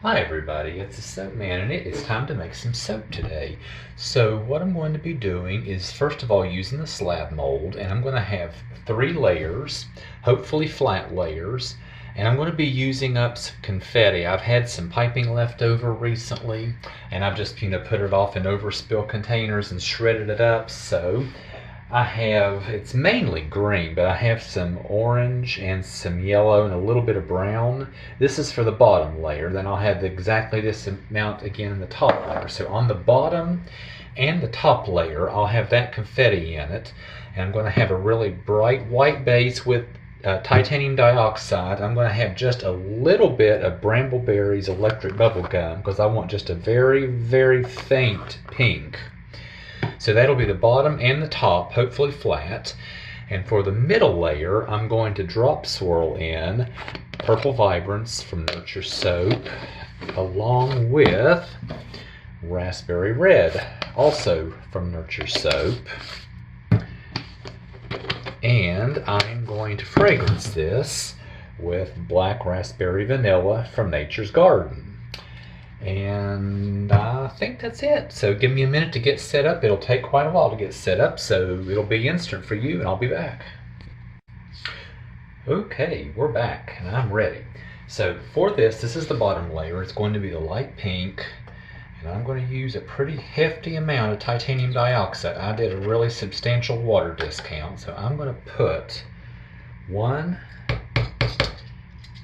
Hi everybody, it's the Soap Man and it is time to make some soap today. So what I'm going to be doing is first of all using the slab mold, and I'm going to have 3 layers, hopefully flat layers, and I'm going to be using up some confetti. I've had some piping left over recently and I've just put it off in overspill containers and shredded it up. So I have, it's mainly green, but I have some orange and some yellow and a little bit of brown. This is for the bottom layer. Then I'll have exactly this amount again in the top layer. So on the bottom and the top layer, I'll have that confetti in it. And I'm going to have a really bright white base with titanium dioxide. I'm going to have just a little bit of Brambleberry's electric bubble gum because I want just a very, very faint pink. So that'll be the bottom and the top, hopefully flat. And for the middle layer, I'm going to drop swirl in Purple Vibrance from Nurture Soap, along with Raspberry Red, also from Nurture Soap. And I'm going to fragrance this with Black Raspberry Vanilla from Nature's Garden. And I think that's it. So give me a minute to get set up. It'll take quite a while to get set up, so it'll be instant for you and I'll be back. Okay, we're back and I'm ready. So for this is the bottom layer. It's going to be the light pink, and I'm going to use a pretty hefty amount of titanium dioxide. I did a really substantial water discount, so I'm going to put 1,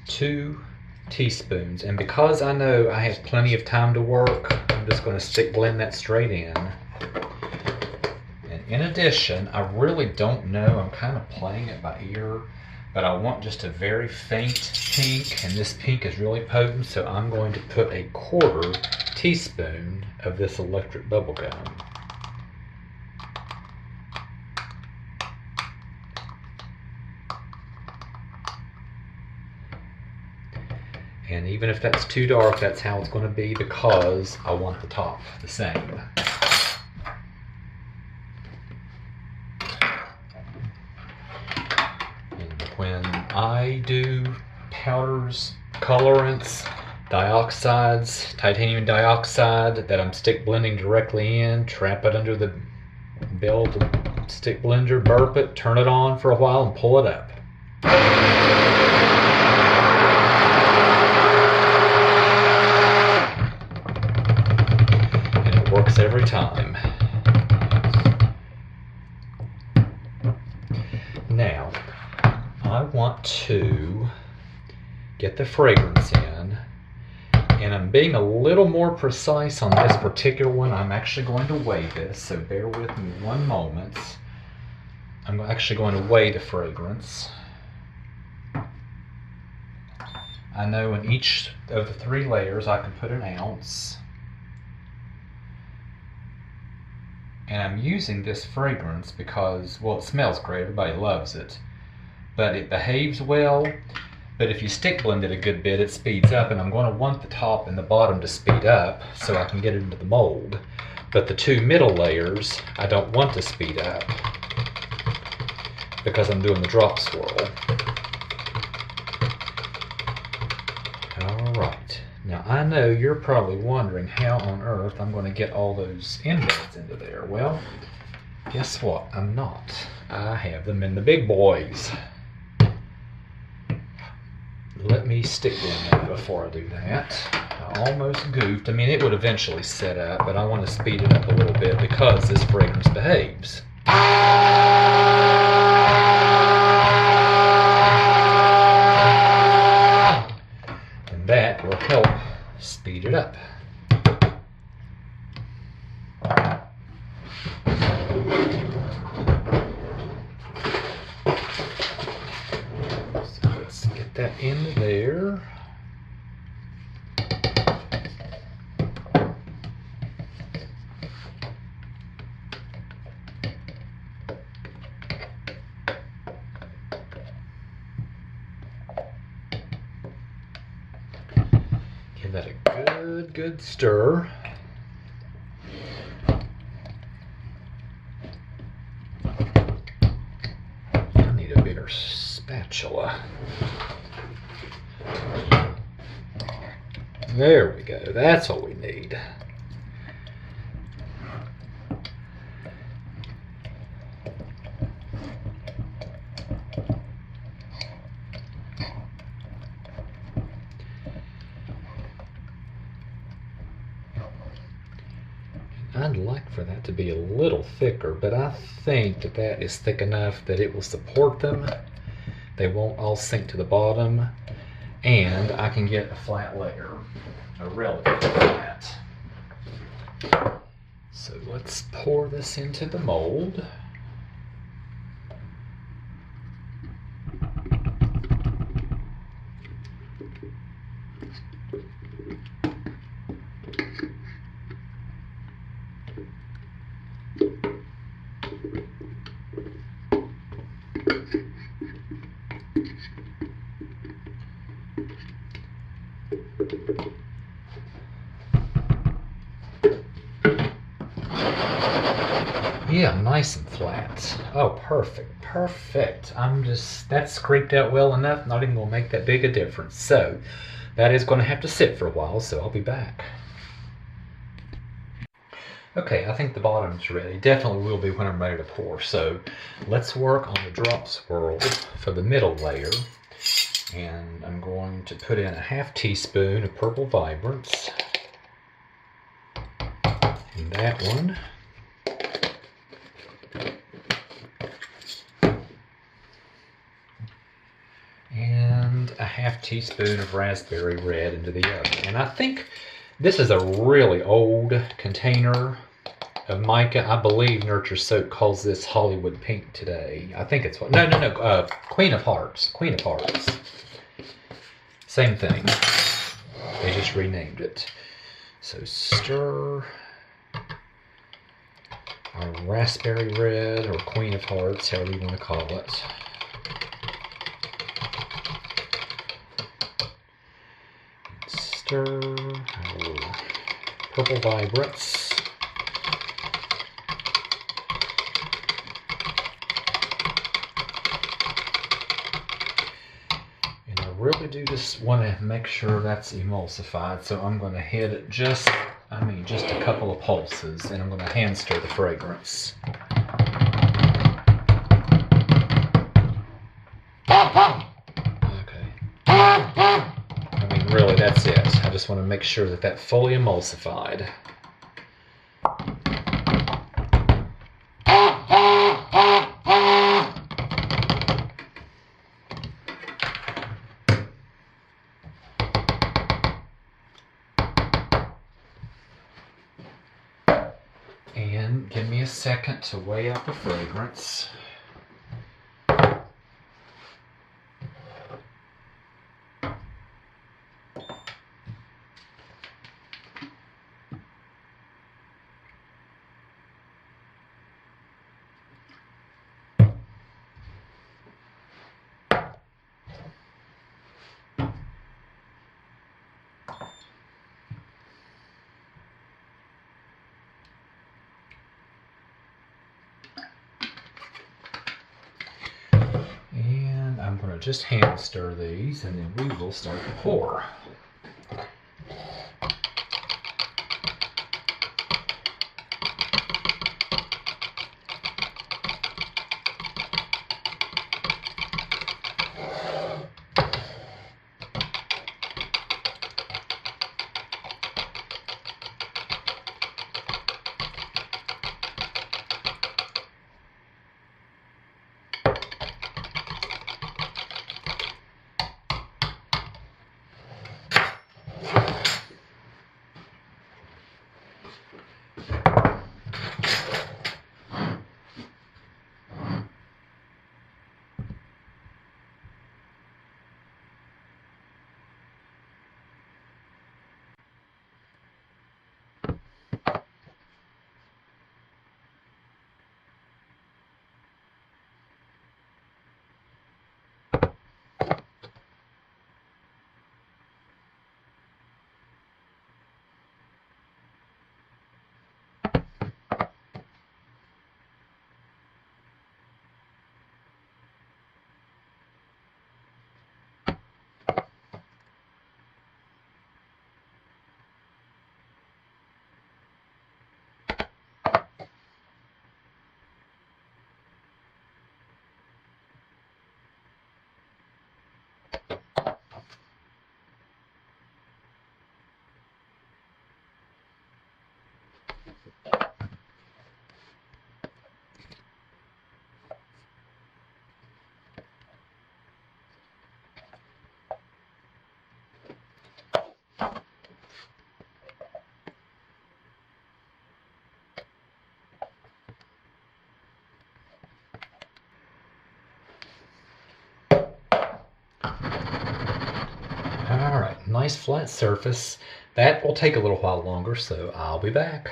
2 teaspoons, and because I know I have plenty of time to work, I'm just going to blend that straight in. And in addition, I really don't know, I'm kind of playing it by ear, but I want just a very faint pink, and this pink is really potent, so I'm going to put a 1/4 teaspoon of this electric bubble gum. And even if that's too dark, that's how it's going to be because I want the top the same. And when I do powders, colorants, dioxides, titanium dioxide that I'm stick blending directly in, trap it under the bell of the stick blender, burp it, turn it on for a while and pull it up. Works every time. Now, I want to get the fragrance in, and I'm being a little more precise on this particular one. I'm actually going to weigh this, so bear with me one moment. I'm actually going to weigh the fragrance. I know in each of the 3 layers I can put 1 ounce. And I'm using this fragrance because, well, it smells great, everybody loves it, but it behaves well. But if you stick blend it a good bit, it speeds up, and I'm going to want the top and the bottom to speed up so I can get it into the mold. But the 2 middle layers, I don't want to speed up because I'm doing the drop swirl. All right. Now I know you're probably wondering how on earth I'm going to get all those embeds into there. Well, guess what? I'm not. I have them in the big boys. Let me stick blend that before I do that. I almost goofed. I mean, it would eventually set up, but I want to speed it up a little bit because this fragrance behaves. That will help speed it up. So let's get that in there. Give that a good stir. I need a bigger spatula. There we go. That's what we need. I'd like for that to be a little thicker, but I think that that is thick enough that it will support them. They won't all sink to the bottom, and I can get a flat layer, a relatively flat. So let's pour this into the mold. Yeah, nice and flat. Oh, perfect, perfect. That's scraped out well enough, not even gonna make that big a difference. So, that is gonna have to sit for a while, so I'll be back. Okay, I think the bottom's ready. Definitely will be when I'm ready to pour. So, let's work on the drop swirl for the middle layer. And I'm going to put in a ½ teaspoon of purple vibrance. And that one. And a ½ teaspoon of raspberry red into the oven. And I think this is a really old container of mica. I believe Nurture Soap calls this Hollywood Pink today. I think it's what, no, Queen of Hearts. Queen of Hearts. Same thing. They just renamed it. So stir our raspberry red or Queen of Hearts, however you want to call it. Stir our purple vibrance. And I really do just want to make sure that's emulsified, so I'm going to hit it just a couple of pulses, and I'm going to hand stir the fragrance. Really, that's it. I just want to make sure that that's fully emulsified. And give me a second to weigh out the fragrance. I'm going to just hand stir these, and then we will start to pour. nice flat surface. That will take a little while longer, so I'll be back.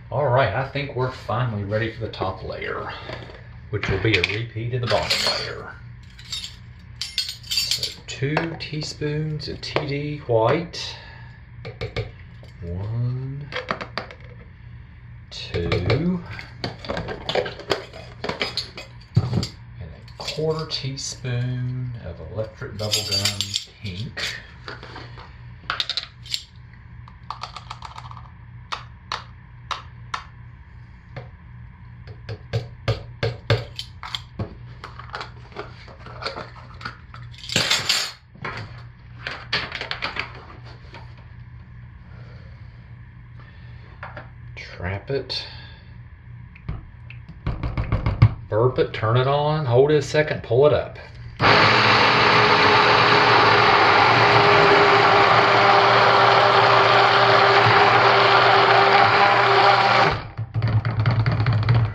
All right, I think we're finally ready for the top layer, which will be a repeat of the bottom layer. So 2 teaspoons of TD white. 1, 2, and a 1/4 teaspoon of electric bubblegum pink. Trap it, burp it, turn it on, hold it a second, pull it up.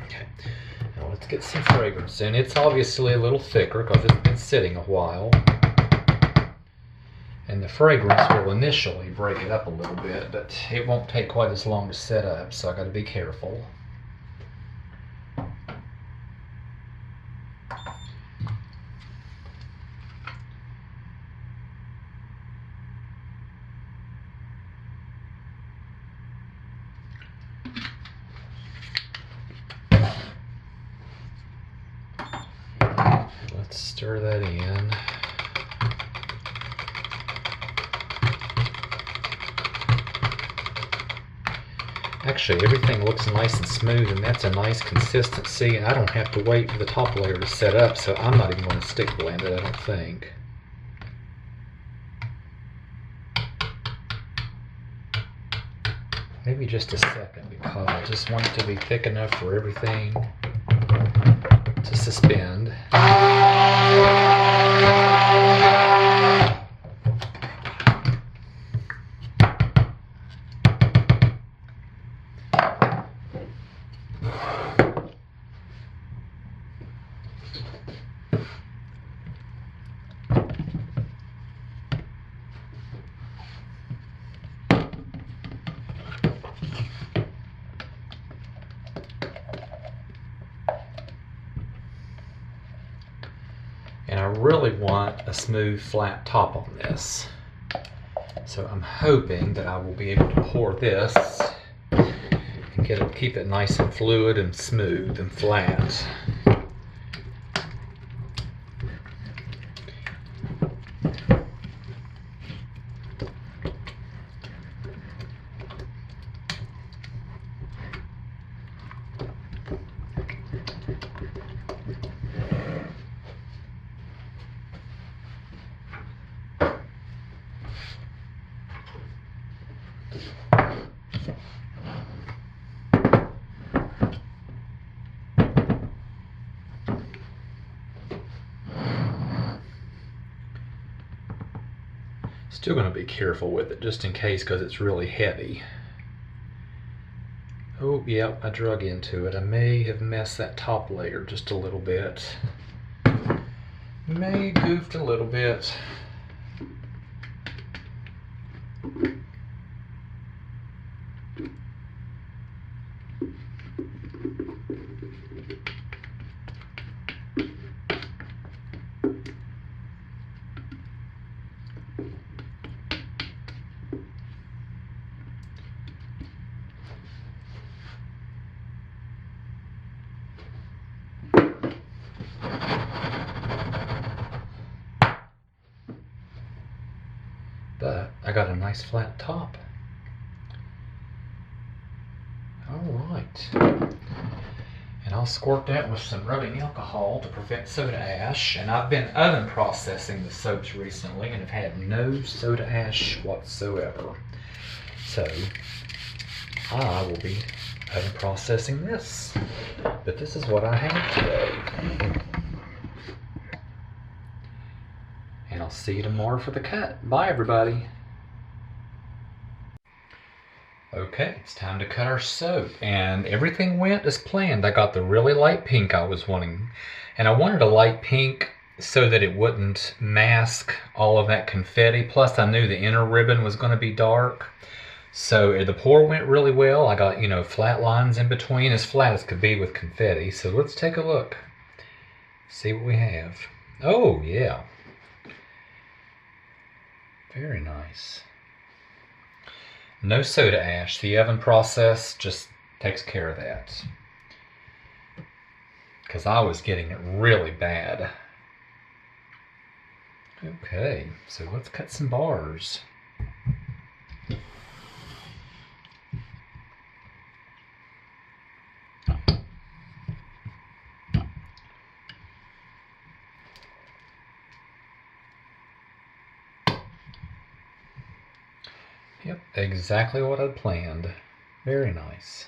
Okay, now let's get some fragrance in. It's obviously a little thicker because it's been sitting a while. And the fragrance will initially break it up a little bit, but it won't take quite as long to set up, so I got to be careful. Let's stir that in. Actually, everything looks nice and smooth, and that's a nice consistency, and I don't have to wait for the top layer to set up, so I'm not even going to stick blend it, I don't think. Maybe just a second, because I just want it to be thick enough for everything to suspend. And I really want a smooth, flat top on this. So I'm hoping that I will be able to pour this and keep it nice and fluid and smooth and flat. Still going to be careful with it just in case, because it's really heavy. Oh, yep, I drug into it. I may have messed that top layer just a little bit. May have goofed a little bit. But I got a nice flat top. Alright. And I'll squirt that with some rubbing alcohol to prevent soda ash. And I've been oven processing the soaps recently and have had no soda ash whatsoever. So I will be oven processing this. But this is what I have today. And I'll see you tomorrow for the cut. Bye, everybody. Okay, it's time to cut our soap, and everything went as planned. I got the really light pink I was wanting, and I wanted a light pink so that it wouldn't mask all of that confetti. Plus I knew the inner ribbon was going to be dark. So the pour went really well. I got, flat lines in between, as flat as could be with confetti. So let's take a look. See what we have. Oh, yeah. Very nice. No soda ash. The oven process just takes care of that. Because I was getting it really bad. Okay, so let's cut some bars. Yep, exactly what I'd planned. Very nice.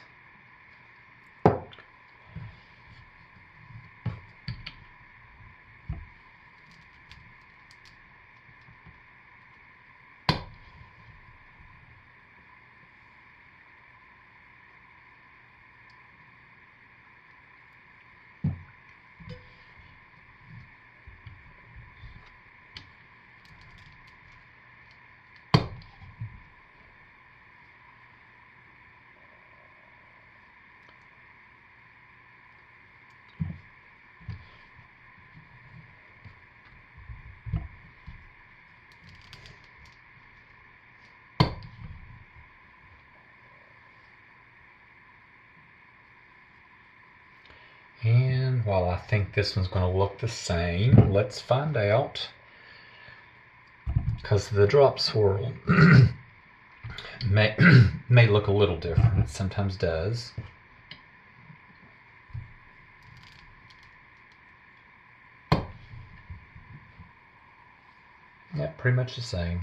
And while I think this one's going to look the same, let's find out. Because the drop swirl may look a little different. It sometimes does. Yeah, pretty much the same.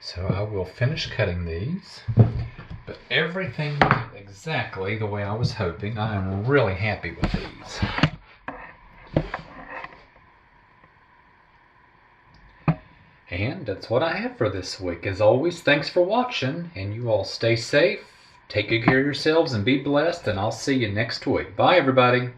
So I will finish cutting these, but everything went exactly the way I was hoping. I am really happy with these. And that's what I have for this week. As always, thanks for watching, and you all stay safe, take good care of yourselves, and be blessed, and I'll see you next week. Bye, everybody.